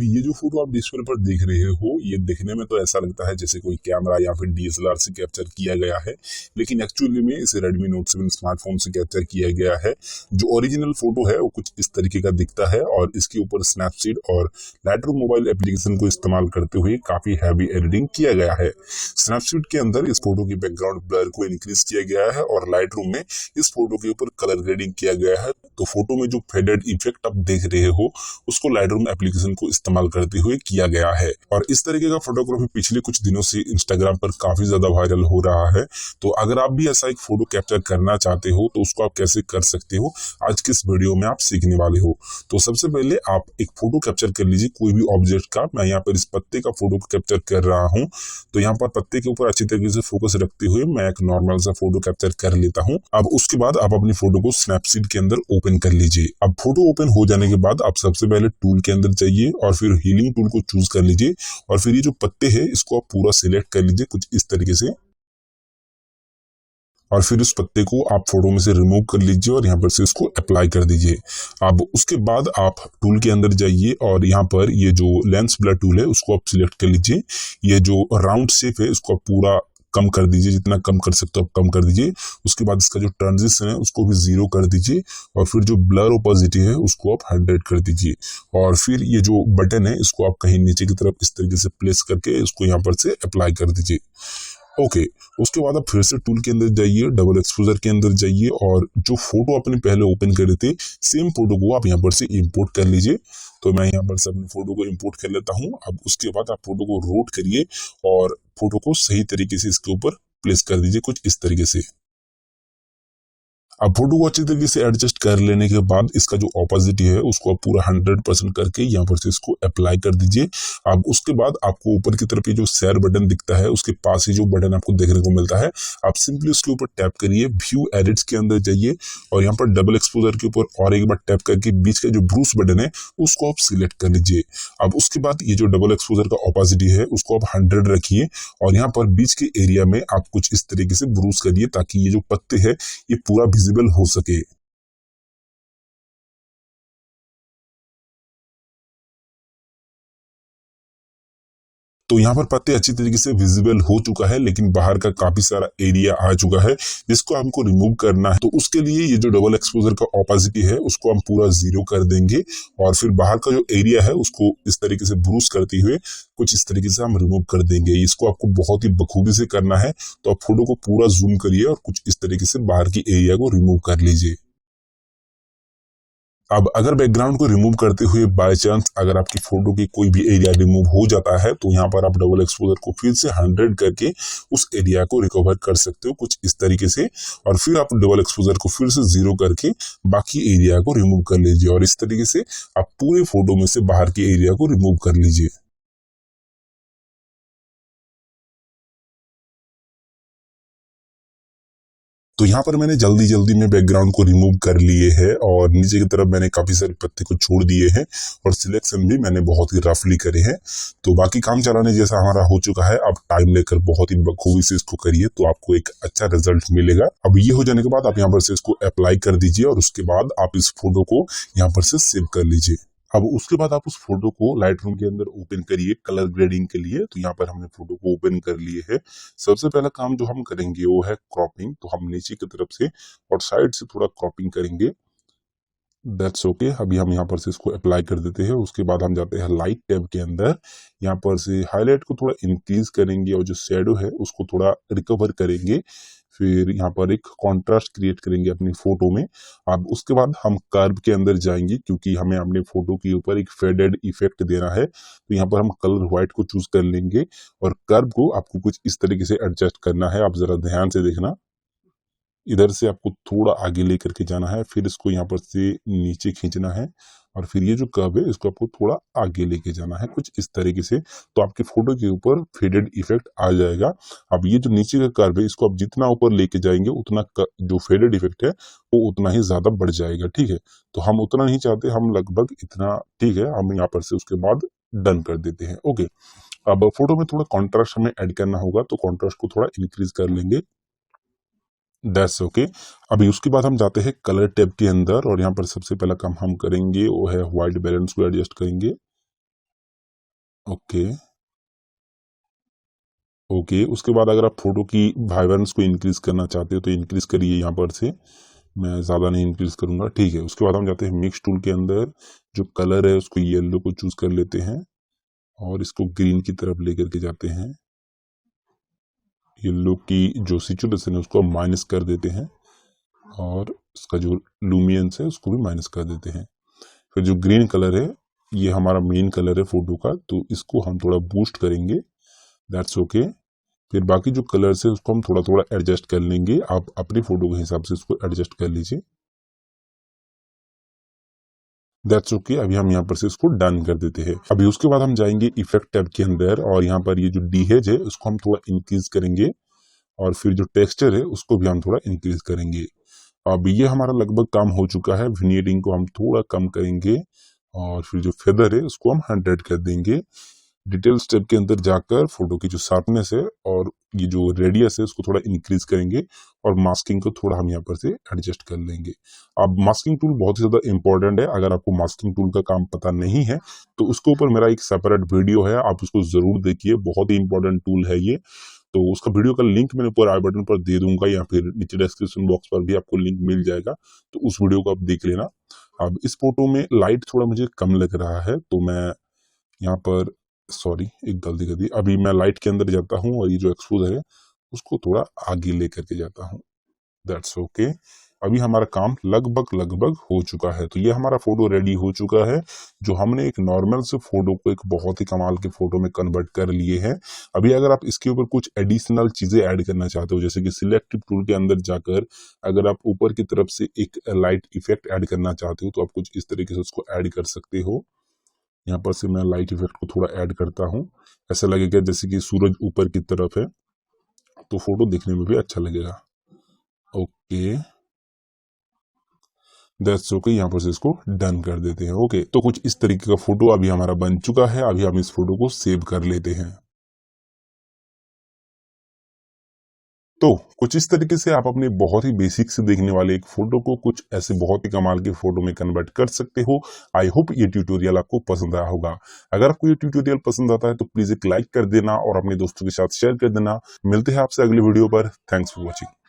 अभी ये जो फोटो आप डिस्प्ले पर देख रहे हो, ये देखने में तो ऐसा लगता है जैसे कोई कैमरा या फिर डीएसएलआर से कैप्चर किया गया है, लेकिन एक्चुअली में इसे Redmi Note 7 स्मार्टफोन से कैप्चर किया गया है। जो ओरिजिनल फोटो है वो कुछ इस तरीके का दिखता है और इसके ऊपर स्नैपसीड और लाइटरूम मोबाइल एप्लीकेशन को इस्तेमाल करते हुए काफी हैवी एडिटिंग किया गया है। स्नैपसीड के अंदर इस फोटो की बैकग्राउंड ब्लर को इंक्रीज किया गया है और लाइटरूम में इस फोटो के ऊपर कलर ग्रेडिंग किया गया है। तो फोटो में जो फेडेड इफेक्ट आप देख रहे हो उसको लाइटरूम एप्लीकेशन को इस्तेमाल करते हुए किया गया है। और इस तरीके का फोटोग्राफी पिछले कुछ दिनों से इंस्टाग्राम पर काफी ज्यादा वायरल हो रहा है। तो अगर आप भी ऐसा एक फोटो कैप्चर करना चाहते हो तो उसको आप कैसे कर सकते हो, आज के इस वीडियो में आप सीखने वाले हो। तो सबसे पहले आप एक फोटो कैप्चर कर लीजिए कोई भी ऑब्जेक्ट का। मैं यहाँ पर इस पत्ते का फोटो कैप्चर कर रहा हूँ। तो यहाँ पर पत्ते के ऊपर अच्छी तरीके से फोकस रखते हुए मैं एक नॉर्मल सा फोटो कैप्चर कर लेता हूँ। अब उसके बाद आप अपनी फोटो को स्नैपसीड के अंदर ओपन कर लीजिए। अब फोटो ओपन हो जाने के बाद आप सबसे पहले टूल के अंदर जाइए और फिर हीलिंग टूल को चूज कर लीजिए और फिर ये जो पत्ते हैं इसको आप पूरा सिलेक्ट कर लीजिए कुछ इस तरीके से। और फिर उस पत्ते को आप फोटो में से रिमूव कर लीजिए और यहाँ पर से इसको अप्लाई कर दीजिए। अब उसके बाद आप टूल के अंदर जाइए और यहाँ पर ये जो लेंस ब्लर टूल है उसको आप सिलेक्ट कर लीजिए। ये जो राउंड शेप है इसको आप पूरा कम कर दीजिए, जितना कम कर सकते हो आप कम कर दीजिए। उसके बाद इसका जो ट्रांजिशन है उसको भी 0 कर दीजिए और फिर जो ब्लर ओपेसिटी है उसको आप 100 कर दीजिए। और फिर ये जो बटन है इसको आप कहीं नीचे की तरफ इस तरीके से प्लेस करके इसको यहाँ पर से अप्लाई कर दीजिए। ओके, उसके बाद आप फिर से टूल के अंदर जाइए, डबल एक्सपोजर के अंदर जाइए और जो फोटो आपने पहले ओपन करे थे सेम फोटो को आप यहाँ पर से इंपोर्ट कर लीजिए। तो मैं यहाँ पर से अपनी फोटो को इंपोर्ट कर लेता हूँ। अब उसके बाद आप फोटो को रोट करिए और फोटो को सही तरीके से इसके ऊपर प्लेस कर दीजिए कुछ इस तरीके से। अब फोटो को अच्छी तरीके से एडजस्ट कर लेने के बाद इसका जो ऑपोजिटी है उसको आप पूरा 100% करके यहाँ पर से इसको अप्लाई कर दीजिए। अब उसके बाद आपको ऊपर की तरफ ये जो शेयर बटन दिखता है उसके पास ही जो बटन आपको देखने को मिलता है, आप सिंपली उसके ऊपर टैप करिए, व्यू एडिट्स के अंदर जाइए और यहाँ पर डबल एक्सपोजर के ऊपर और एक बार टैप करके बीच का जो ब्रूस बटन है उसको आप सिलेक्ट कर लीजिए। अब उसके बाद ये जो डबल एक्सपोजर का ऑपोजिटी है उसको आप 100 रखिए और यहाँ पर बीच के एरिया में आप कुछ इस तरीके से ब्रूस करिए ताकि ये जो पत्ते है ये पूरा विजिबल हो सके। तो यहाँ पर पत्ते अच्छी तरीके से विजिबल हो चुका है, लेकिन बाहर का काफी सारा एरिया आ चुका है जिसको हमको रिमूव करना है। तो उसके लिए ये जो डबल एक्सपोजर का ऑपोजिटी है उसको हम पूरा 0 कर देंगे और फिर बाहर का जो एरिया है उसको इस तरीके से ब्रूस करते हुए कुछ इस तरीके से हम रिमूव कर देंगे। इसको आपको बहुत ही बखूबी से करना है। तो आप फोटो को पूरा जूम करिए और कुछ इस तरीके से बाहर की एरिया को रिमूव कर लीजिए। अब अगर बैकग्राउंड को रिमूव करते हुए बाय चांस अगर आपकी फोटो की कोई भी एरिया रिमूव हो जाता है तो यहाँ पर आप डबल एक्सपोजर को फिर से 100 करके उस एरिया को रिकवर कर सकते हो कुछ इस तरीके से। और फिर आप डबल एक्सपोजर को फिर से 0 करके बाकी एरिया को रिमूव कर लीजिए और इस तरीके से आप पूरे फोटो में से बाहर के एरिया को रिमूव कर लीजिए। तो यहाँ पर मैंने जल्दी जल्दी में बैकग्राउंड को रिमूव कर लिए है और नीचे की तरफ मैंने काफी सारे पत्ते को छोड़ दिए हैं और सिलेक्शन भी मैंने बहुत ही रफली करे हैं। तो बाकी काम चलाने जैसा हमारा हो चुका है। अब टाइम लेकर बहुत ही बखूबी से इसको करिए तो आपको एक अच्छा रिजल्ट मिलेगा। अब ये हो जाने के बाद आप यहाँ पर से इसको अप्लाई कर दीजिए और उसके बाद आप इस फोटो को यहाँ पर से सेव कर लीजिए। अब उसके बाद आप उस फोटो को लाइट रूम के अंदर ओपन करिए कलर ग्रेडिंग के लिए। तो यहाँ पर हमने फोटो को ओपन कर लिए है। सबसे पहला काम जो हम करेंगे वो है क्रॉपिंग। तो हम नीचे की तरफ से और साइड से थोड़ा क्रॉपिंग करेंगे। That's okay. अभी हम यहाँ पर से इसको अप्लाई कर देते हैं। उसके बाद हम जाते हैं लाइट टैब के अंदर। यहाँ पर से हाईलाइट को थोड़ा इंक्रीज करेंगे और जो शेडो है उसको थोड़ा रिकवर करेंगे। फिर यहाँ पर एक कॉन्ट्रास्ट क्रिएट करेंगे अपनी फोटो में। अब उसके बाद हम कर्व के अंदर जाएंगे क्योंकि हमें अपने फोटो के ऊपर एक फेडेड इफेक्ट देना है। तो यहाँ पर हम कलर व्हाइट को चूज कर लेंगे और कर्व को आपको कुछ इस तरीके से एडजस्ट करना है। आप जरा ध्यान से देखना, इधर से आपको थोड़ा आगे लेकर के जाना है, फिर इसको यहाँ पर से नीचे खींचना है और फिर ये जो कर्व है इसको आपको थोड़ा आगे लेके जाना है कुछ इस तरीके से। तो आपके फोटो के ऊपर फेडेड इफेक्ट आ जाएगा। अब ये जो नीचे का कर्व है इसको आप जितना ऊपर लेके जाएंगे उतना जो फेडेड इफेक्ट है वो उतना ही ज्यादा बढ़ जाएगा। ठीक है, तो हम उतना नहीं चाहते, हम लगभग इतना। ठीक है, हम यहाँ पर से उसके बाद डन कर देते हैं। ओके, अब फोटो में थोड़ा कॉन्ट्रास्ट हमें ऐड करना होगा तो कॉन्ट्रास्ट को थोड़ा इंक्रीज कर लेंगे। That's okay. अभी उसके बाद हम जाते हैं कलर टैब के अंदर और यहाँ पर सबसे पहला काम हम करेंगे वो है व्हाइट बैलेंस को एडजस्ट करेंगे। Okay okay. उसके बाद अगर आप फोटो की वाइब्रेंस को इंक्रीज करना चाहते हो तो इंक्रीज करिए यहाँ पर से। मैं ज़्यादा नहीं इंक्रीज करूंगा, ठीक है। उसके बाद हम जाते हैं मिक्स टूल के अंदर, जो कलर है उसको येलो को चूज कर लेते हैं और इसको ग्रीन की तरफ लेकर के जाते हैं। येलो की जो सिचुएशन है उसको हम माइनस कर देते हैं और इसका जो लुमियंस है उसको भी माइनस कर देते हैं। फिर जो ग्रीन कलर है ये हमारा मेन कलर है फोटो का, तो इसको हम थोड़ा बूस्ट करेंगे, दैट्स ओके। फिर बाकी जो कलर्स है उसको हम थोड़ा थोड़ा एडजस्ट कर लेंगे, आप अपनी फोटो के हिसाब से इसको एडजस्ट कर लीजिए, दैट्स ओके। अभी हम यहाँ पर से इसको डन कर देते हैं। अभी उसके बाद हम जाएंगे इफेक्ट टैब के अंदर और यहाँ पर ये जो डीहेज है उसको हम थोड़ा इंक्रीज करेंगे और फिर जो टेक्सचर है उसको भी हम थोड़ा इंक्रीज करेंगे। अब ये हमारा लगभग काम हो चुका है। विनियरिंग को हम थोड़ा कम करेंगे और फिर जो फेदर है उसको हम 100 कर देंगे। डिटेल स्टेप के अंदर जाकर फोटो की जो शार्पनेस है और ये जो रेडियस है उसको थोड़ा इंक्रीज करेंगे और मास्किंग को थोड़ा हम यहाँ पर से एडजस्ट कर लेंगे। अब मास्किंग टूल बहुत ही ज्यादा इंपॉर्टेंट है। अगर आपको मास्किंग टूल का काम पता नहीं है तो उसके ऊपर मेरा एक सेपरेट वीडियो है, आप उसको जरूर देखिए, बहुत ही इंपॉर्टेंट टूल है ये। तो उसका वीडियो का लिंक मैंने ऊपर आई बटन पर दे दूंगा या फिर नीचे डिस्क्रिप्शन बॉक्स पर भी आपको लिंक मिल जाएगा, तो उस वीडियो को आप देख लेना। अब इस फोटो में लाइट थोड़ा मुझे कम लग रहा है तो मैं यहाँ पर, सॉरी एक गलती कर दी, अभी मैं लाइट के अंदर जाता हूँ और ये जो एक्सपोजर है उसको थोड़ा आगे लेकर के जाता हूँ, दैट्स ओके। अभी हमारा काम लगभग लगभग हो चुका है। तो ये हमारा फोटो रेडी हो चुका है, जो हमने एक नॉर्मल से फोटो को एक बहुत ही कमाल के फोटो में कन्वर्ट कर लिए हैं। अभी अगर आप इसके ऊपर कुछ एडिशनल चीजें ऐड करना चाहते हो, जैसे कि सिलेक्टिव टूल के अंदर जाकर अगर आप ऊपर की तरफ से एक लाइट इफेक्ट ऐड करना चाहते हो तो आप कुछ इस तरीके से उसको ऐड कर सकते हो। यहाँ पर से मैं लाइट इफेक्ट को थोड़ा ऐड करता हूँ, ऐसा लगेगा जैसे कि सूरज ऊपर की तरफ है, तो फोटो देखने में भी अच्छा लगेगा। Okay that's okay. यहाँ पर से इसको डन कर देते हैं। ओके तो कुछ इस तरीके का फोटो अभी हमारा बन चुका है। अभी हम इस फोटो को सेव कर लेते हैं। तो कुछ इस तरीके से आप अपने बहुत ही बेसिक से देखने वाले एक फोटो को कुछ ऐसे बहुत ही कमाल के फोटो में कन्वर्ट कर सकते हो। आई होप ये ट्यूटोरियल आपको पसंद आया होगा। अगर आपको ये ट्यूटोरियल पसंद आता है तो प्लीज एक लाइक कर देना और अपने दोस्तों के साथ शेयर कर देना। मिलते हैं आपसे अगले वीडियो पर। Thanks for watching.